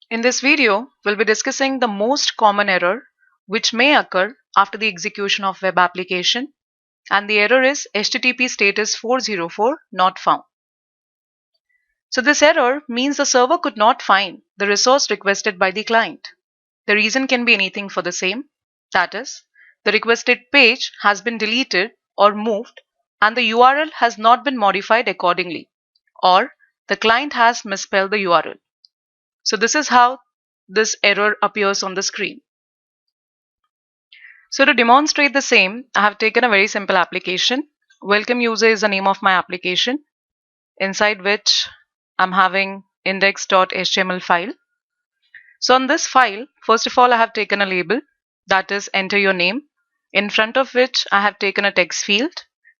In this video, we'll be discussing the most common error which may occur after the execution of web application, and the error is HTTP status 404 not found. So this error means the server could not find the resource requested by the client. The reason can be anything for the same, that is, the requested page has been deleted or moved and the URL has not been modified accordingly, or the client has misspelled the URL. So this is how this error appears on the screen. So to demonstrate the same, I have taken a very simple application. Welcome user is the name of my application, inside which I'm having index.html file. So on this file, first of all, I have taken a label, that is enter your name, in front of which I have taken a text field.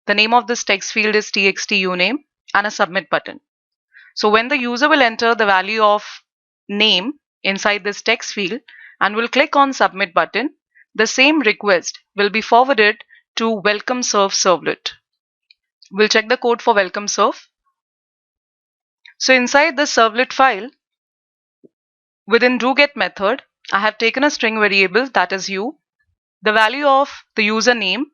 The name of this text field is txt uname and a submit button. So when the user will enter the value of name inside this text field and will click on submit button, the same request will be forwarded to welcome serve servlet. We'll check the code for welcome serve. So inside the servlet file, within doGet method, I have taken a string variable, that is u, the value of the user name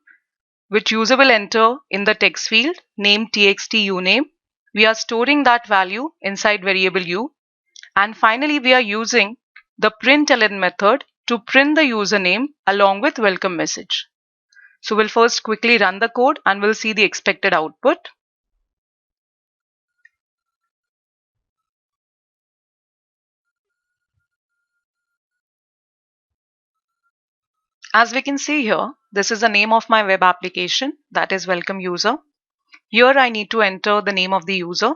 which user will enter in the text field, name txt uname. We are storing that value inside variable u, and finally we are using the println method to print the username along with welcome message. So we'll first quickly run the code and we'll see the expected output. As we can see here, this is the name of my web application, that is welcome user. Here I need to enter the name of the user,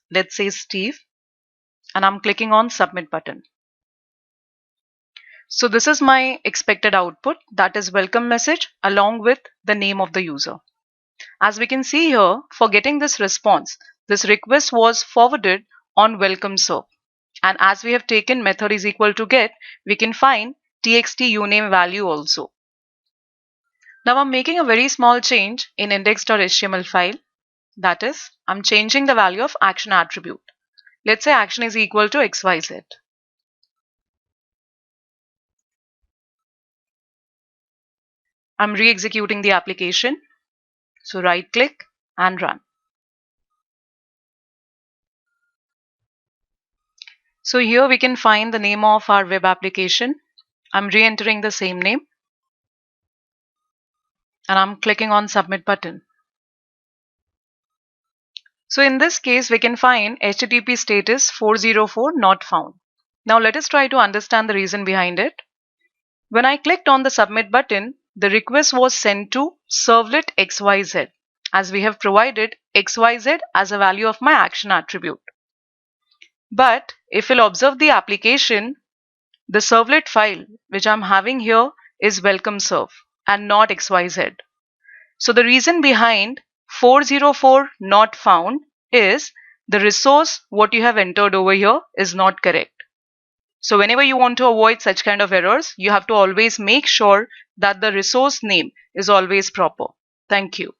let's say Steve, and I'm clicking on submit button. So this is my expected output, that is welcome message along with the name of the user. As we can see here, for getting this response, this request was forwarded on welcome serve. And as we have taken method is equal to get, we can find txt uname value also. Now I'm making a very small change in index.html file. That is, I'm changing the value of action attribute. Let's say action is equal to xyz. I'm re-executing the application. So right click and run. So here we can find the name of our web application. I'm re-entering the same name and I'm clicking on submit button. So in this case, we can find HTTP status 404 not found. Now let us try to understand the reason behind it. When I clicked on the submit button, the request was sent to servlet XYZ, as we have provided XYZ as a value of my action attribute. But if you'll observe the application, the servlet file which I'm having here is welcome serve and not XYZ. So the reason behind 404 not found is the resource what you have entered over here is not correct. So whenever you want to avoid such kind of errors, you have to always make sure that the resource name is always proper. Thank you.